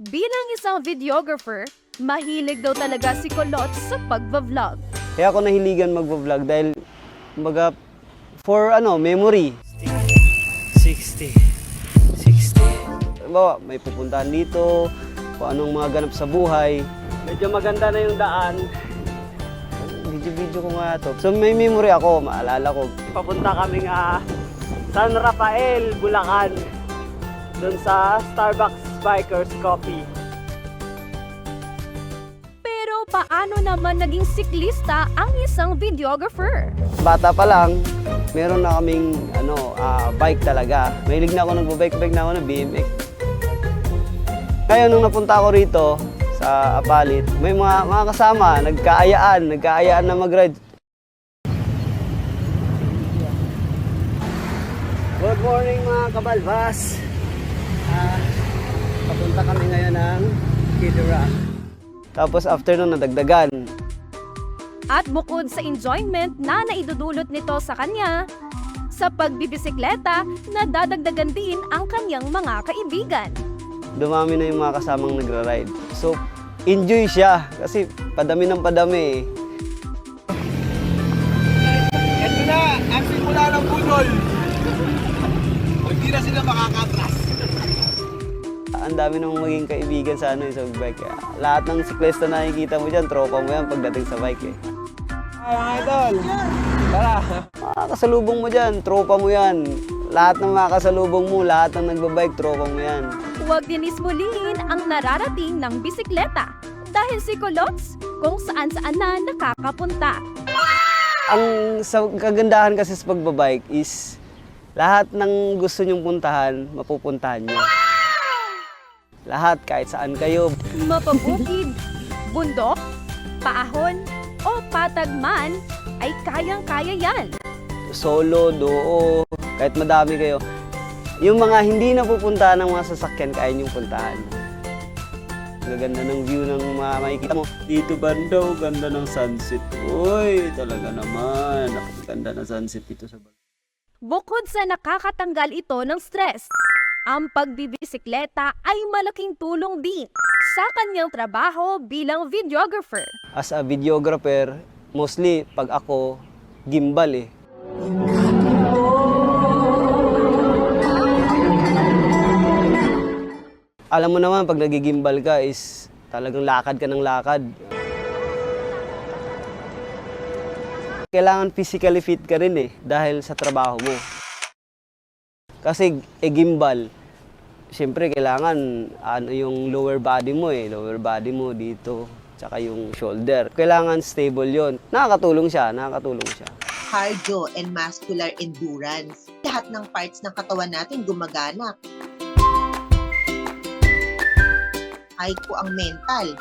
Bilang isang videographer, mahilig daw talaga si Kulots sa pagbablog. Kaya ako nahiligan magbablog dahil kumbaga for memory. 60. Halimbawa, may pupuntahan dito, kung anong mga ganap sa buhay. Medyo maganda na yung daan. Video ko nga to. So may memory ako, maalala ko. Papunta kami nga San Rafael, Bulacan. Doon sa Starbucks Bikers Coffee. Pero paano naman naging siklista ang isang videographer? Bata pa lang, meron na kaming bike talaga. Mahilig na ako nagbabike na ako ng BMX. Ngayon, nung napunta ako rito sa Apalit, may mga kasama, nagkaayaan na mag-ride. Good morning mga kabalbas! Papunta kami ngayon ng Kid Rock. Tapos after nun, nadagdagan. At bukod sa enjoyment na naidudulot nito sa kanya, sa pagbibisikleta, nadadagdagan din ang kanyang mga kaibigan. Dumami na yung mga kasamang nagra-ride. So, enjoy siya kasi padami ng padami. Ito na, ang simula ng budol. Hindi na sila makakatras. Ang dami nang maging kaibigan sa sa bike. Lahat ng siklista na nakikita mo dyan, tropa mo yan pagdating sa bike eh. Ay, mga idol. Tara. Makakasalubong mo dyan, tropa mo yan. Lahat ng makakasalubong mo, lahat ng nagbabike, tropa mo yan. Huwag din ismuliin ang nararating ng bisikleta dahil si Kulots kung saan-saan na nakakapunta. Ang kagandahan kasi sa pagbabike is lahat ng gusto nyong puntahan, mapupuntahan nyo. Lahat, kahit saan kayo. Mapabukid, bundok, paahon, o patag man, ay kayang-kaya yan. Solo, duo, kahit madami kayo. Yung mga hindi napupuntahan ng mga sasakyan, kaya nyong puntahan. Gaganda ng view ng mga makikita mo. Dito banda, ganda ng sunset. Uy, talaga naman. Napakaganda ng sunset dito sa banda. Bukod sa nakakatanggal ito ng stress, ang pagbibisikleta ay malaking tulong din sa kanyang trabaho bilang videographer. As a videographer, mostly pag ako, gimbal eh. Alam mo naman, pag nagigimbal ka is talagang lakad ka ng lakad. Kailangan physically fit ka rin eh, dahil sa trabaho mo. Kasi gimbal, siyempre kailangan yung lower body mo eh, lower body mo dito, tsaka yung shoulder. Kailangan stable yon. Nakakatulong siya. Cardio and muscular endurance. Lahat ng parts ng katawan natin gumagana. Ay po ang mental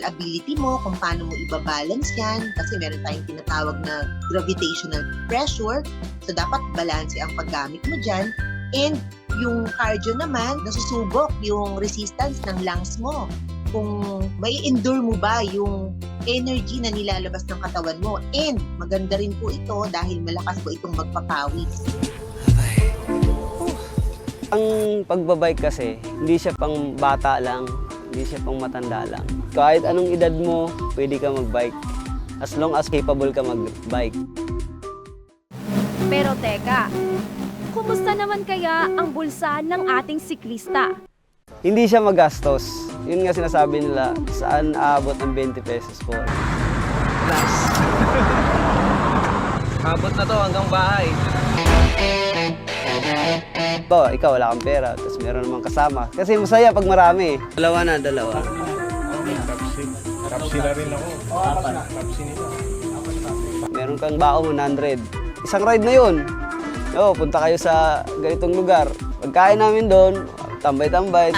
ability mo, kung paano mo ibabalance yan. Kasi meron tayong tinatawag na gravitational pressure. So, dapat balanse ang paggamit mo dyan. And yung cardio naman, nasusubok yung resistance ng lungs mo. Kung may endure mo ba yung energy na nilalabas ng katawan mo. And maganda rin po ito dahil malakas po itong magpapawis. Ang pagbabike kasi, hindi siya pang bata lang, hindi siya pang matanda lang. Kahit anong edad mo, pwede ka magbike. As long as capable ka magbike. Pero teka, kumusta naman kaya ang bulsa ng ating siklista? Hindi siya magastos. Yun nga sinasabi nila, saan aabot ang 20 pesos po. Abot na to hanggang bahay. Bawa, ikaw wala kang pera, tapos meron namang kasama. Kasi masaya pag marami. Dalawa. Kapsi na rin ako. Kapsi nila. Meron kang baong 100. Isang ride na yun. Punta kayo sa ganitong lugar. Pagkain namin doon, tambay-tambay.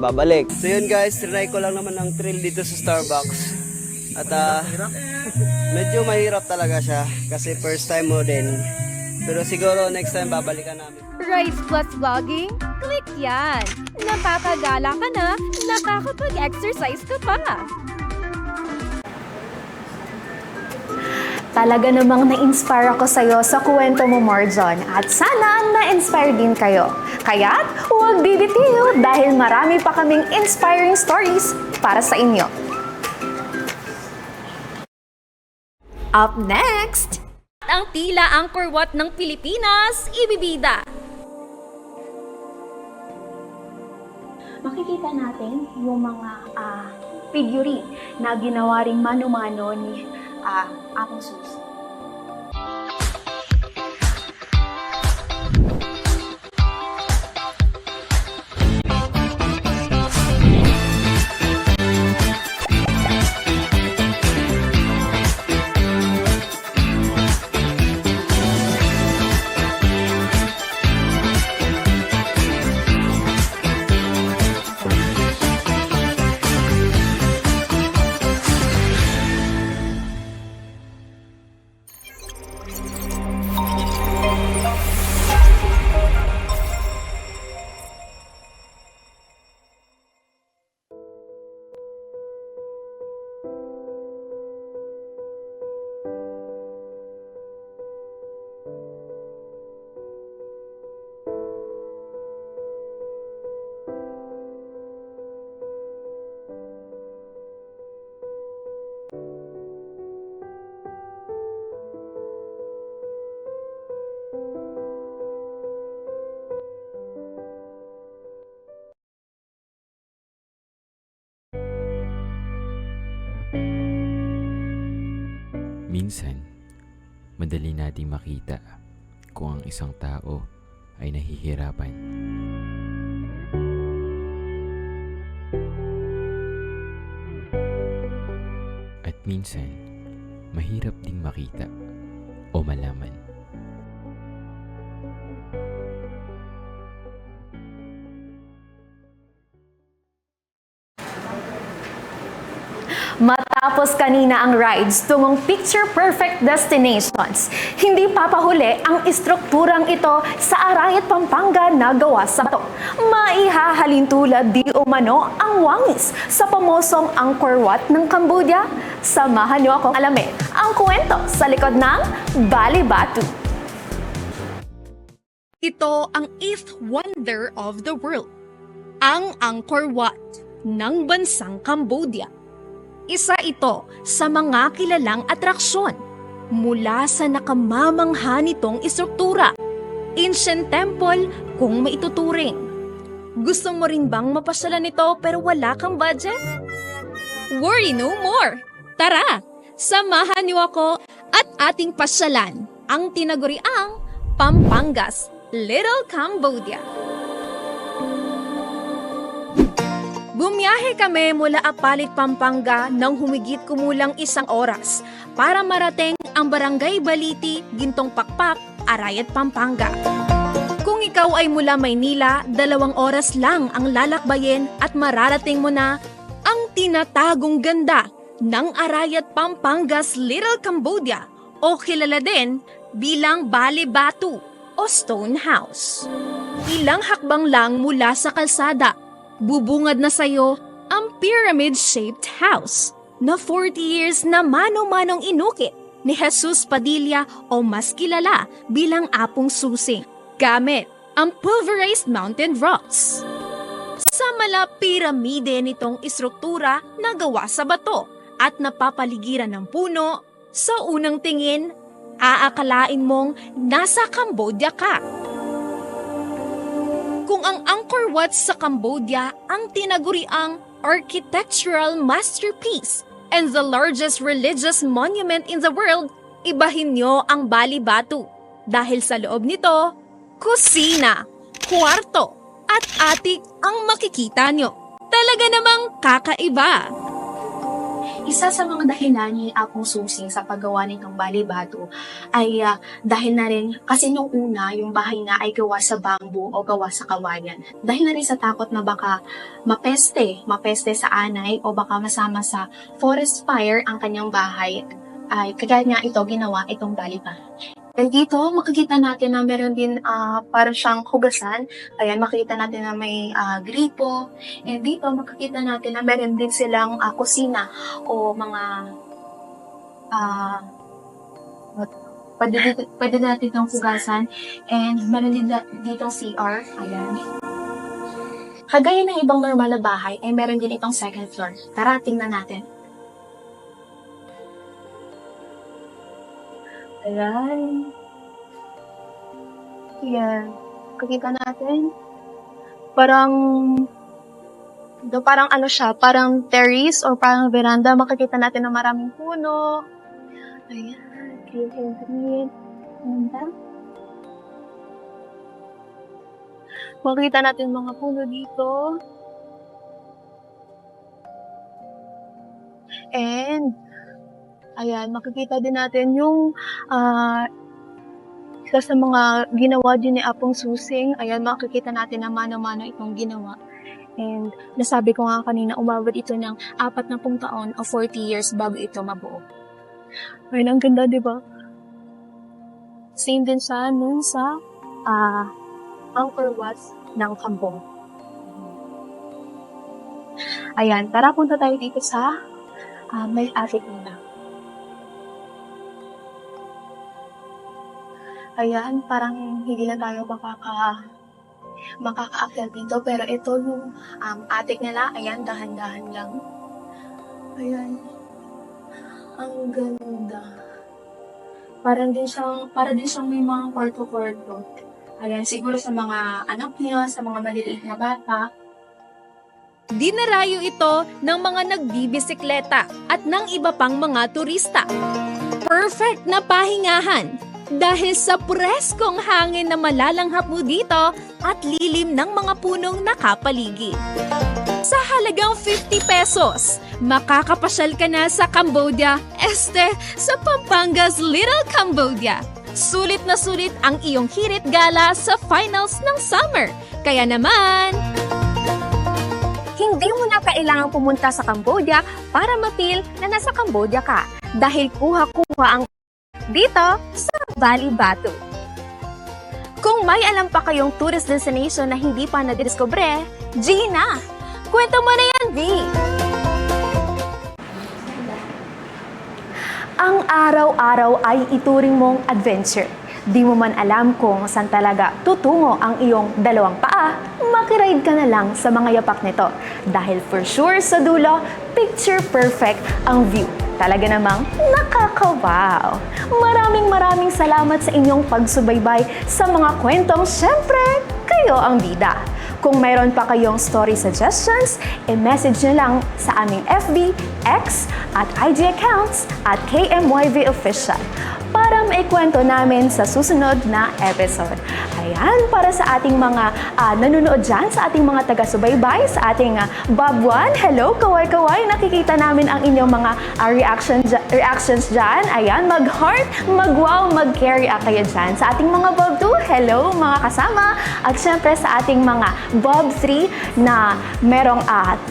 Babalik. So yun guys, trinay ko lang naman ang thrill dito sa Starbucks. At medyo mahirap talaga siya kasi first time mo din. Pero siguro next time babalikan namin. Rides plus vlogging? Click yan! Napapagala ka na, nakakapag-exercise ka pa! Talaga namang na-inspire ako sa'yo sa kwento mo, Morjon. At sana na-inspire din kayo. Kaya't huwag bibitiw dahil marami pa kaming inspiring stories para sa inyo. Up next, ang tila Angkor Wat ng Pilipinas, ibibida. Makikita natin yung mga figurine na ginawa ring mano-mano ni Apong Susi. Minsan, madali nating makita kung ang isang tao ay nahihirapan. At minsan, mahirap ding makita o malaman. Matapos kanina ang rides tungong picture-perfect destinations, hindi papahuli ang istrukturang ito sa Arayat, Pampanga na gawa sa bato. Maihahalin tulad di umano ang wangis sa pamosong Angkor Wat ng Cambodia. Samahan niyo akong alamin ang kwento sa likod ng Balibatu. Ito ang 8th wonder of the world, ang Angkor Wat ng bansang Cambodia. Isa ito sa mga kilalang atraksyon mula sa nakamamangha nitong istruktura, ancient temple kung maituturing. Gusto mo rin bang mapasyalan nito pero wala kang budget? Worry no more! Tara, samahan niyo ako at ating pasyalan ang tinaguriang Pampanga's Little Cambodia. Bumiyahe kami mula Apalit, Pampanga nang humigit kumulang 1 oras para marating ang Barangay Baliti, Gintong Pakpak, Arayat, Pampanga. Kung ikaw ay mula Maynila, 2 oras lang ang lalakbayin at mararating mo na ang tinatagong ganda ng Arayat, Pampanga's Little Cambodia o kilala din bilang Balibatu o Stone House. Ilang hakbang lang mula sa kalsada, bubungad na sa'yo ang pyramid-shaped house na 40 years na mano-manong inukit ni Jesus Padilla o mas kilala bilang Apong Susi gamit ang pulverized mountain rocks. Sa piramide nitong istruktura na gawa sa bato at napapaligiran ng puno, sa unang tingin, aakalain mong nasa Cambodia ka. Kung ang Angkor Wat sa Cambodia ang tinaguriang architectural masterpiece and the largest religious monument in the world, ibahin nyo ang Bali-Batu dahil sa loob nito, kusina, kwarto, at atik ang makikita nyo. Talaga namang kakaiba. Isa sa mga dahilan ni Apong Susing sa paggawa nitong Bali-Batu ay dahil na rin, kasi nung una, yung bahay na ay gawa sa bamboo o gawa sa kawayan. Dahil na rin sa takot na baka mapeste sa anay o baka masama sa forest fire ang kanyang bahay, ay kagaya nga ito ginawa itong Bali-Batu. And dito, makikita natin na meron din parang siyang hugasan. Ayan, makikita natin na may gripo. And dito, makikita natin na meron din silang kusina o mga pwede natin itong hugasan. And meron din ditong CR. Ayan. Kagaya ng ibang normal na bahay, ay meron din itong second floor. Tara, tingnan natin. Ayan. Ayan. Kakita natin. Parang ano siya, parang terrace or parang veranda. Makikita natin na maraming puno. Ayan. Green. Ganda. Makikita natin mga puno dito. And ayan, makikita din natin yung isa sa mga ginawa din ni Apong Susing. Ayan, makikita natin na mano-mano itong ginawa. And nasabi ko nga kanina, umabot ito ng 40 taon o 40 years bago ito mabuo. Ayun, ang ganda, di ba? Same din siya nun sa Angkor Wat ng Kampong. Ayan, tara punta tayo dito sa may attic nila. Ayan, parang hindi na tayo makaka-akyat dito. Pero ito yung attic nila. Ayan, dahan-dahan lang. Ayan. Ang ganda. Para din siyang may mga kwarto-kwarto. Ayan, siguro sa mga anak niyo, sa mga maliliit na bata. Dinarayo ito ng mga nagbibisikleta at ng iba pang mga turista. Perfect na pahingahan dahil sa preskong hangin na malalanghap mo dito at lilim ng mga punong nakapaligid. Sa halagang 50 pesos, makakapasyal ka na sa Cambodia, sa Pampanga's Little Cambodia. Sulit na sulit ang iyong hirit gala sa finals ng summer. Kaya naman, hindi mo na kailangang pumunta sa Cambodia para ma-feel na nasa Cambodia ka dahil kuha-kuha ang dito sa Bali-Batu. Kung may alam pa kayong tourist destination na hindi pa nadiskubre, Gina, kwento mo na yan, V! Ang araw-araw ay ituring mong adventure. Di mo man alam kung saan talaga tutungo ang iyong dalawang paa, makiride ka na lang sa mga yapak nito. Dahil for sure sa dulo, picture perfect ang view. Talaga namang nakaka-wow! Maraming salamat sa inyong pagsubaybay sa mga kwentong syempre kayo ang bida. Kung mayroon pa kayong story suggestions, i-message nyo lang sa aming FB, X, at IG accounts at KMYV Official para maikwento namin sa susunod na episode. Ayan, para sa ating mga nanonood dyan, sa ating mga taga-subaybay, sa ating Bob 1, hello, kaway-kaway, nakikita namin ang inyong mga reactions dyan. Ayan, mag-heart, mag-wow, mag-react kayo dyan. Sa ating mga Bob 2, hello, mga kasama. At syempre sa ating mga Bob 3 na merong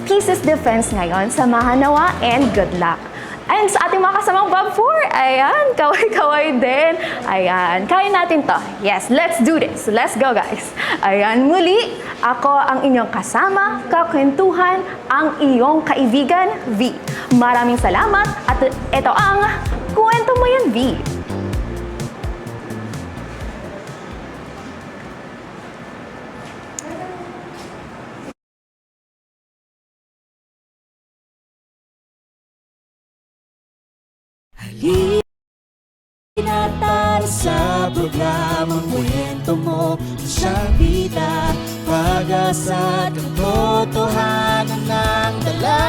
thesis defense ngayon, samahan nawa and good luck. And sa ating mga kasamang Bob 4, ayan, kaway-kaway din. Ayan, kaya natin to. Yes, let's do this. Let's go, guys. Ayan, muli, ako ang inyong kasama, kakwentuhan, ang iyong kaibigan, V. Maraming salamat at ito ang Kwento Mo Yan, V. Halina tayo sa programang Kwento Mo Siyang Bida, pag-asa at katotohanan ng dala.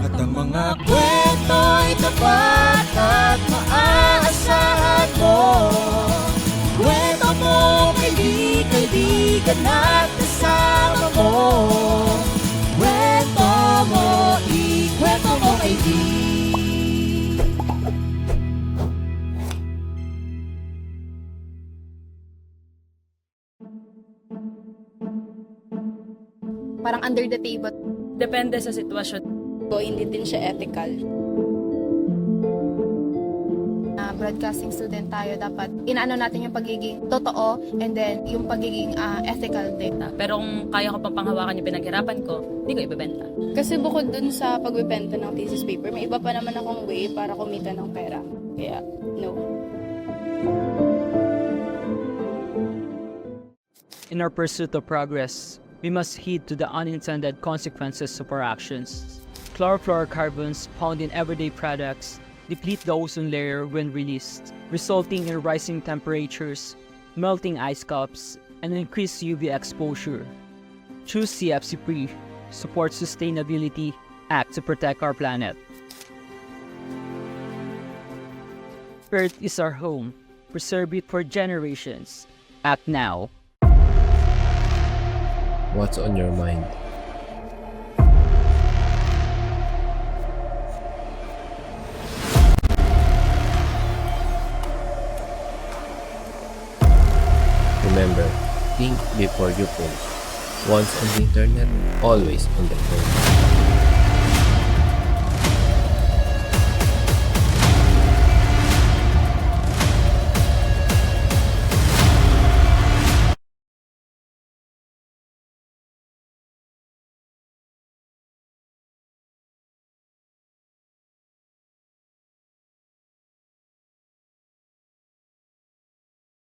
At ang mga kwento ay tapat at maaasahan mo. Kwento mo, kaibigan at kasama mo. Kwento mo, ikwento mo, kaibigan. Parang under the table. Depende sa sitwasyon. Hindi din siya ethical. Broadcasting student tayo, dapat inaano natin yung pagiging totoo and then yung pagiging ethical din. Pero kung kaya ko pang panghawakan yung pinaghirapan ko, hindi ko ibebenta. Kasi bukod dun sa pagbebenta ng thesis paper, may iba pa naman akong way para kumita ng pera. Kaya, no. In our pursuit of progress, we must heed to the unintended consequences of our actions. Chlorofluorocarbons found in everyday products deplete the ozone layer when released, resulting in rising temperatures, melting ice caps, and increased UV exposure. Choose CFC-free, support sustainability, act to protect our planet. Earth is our home. Preserve it for generations. Act now. What's on your mind? Remember, think before you post. Once on the internet, always on the phone.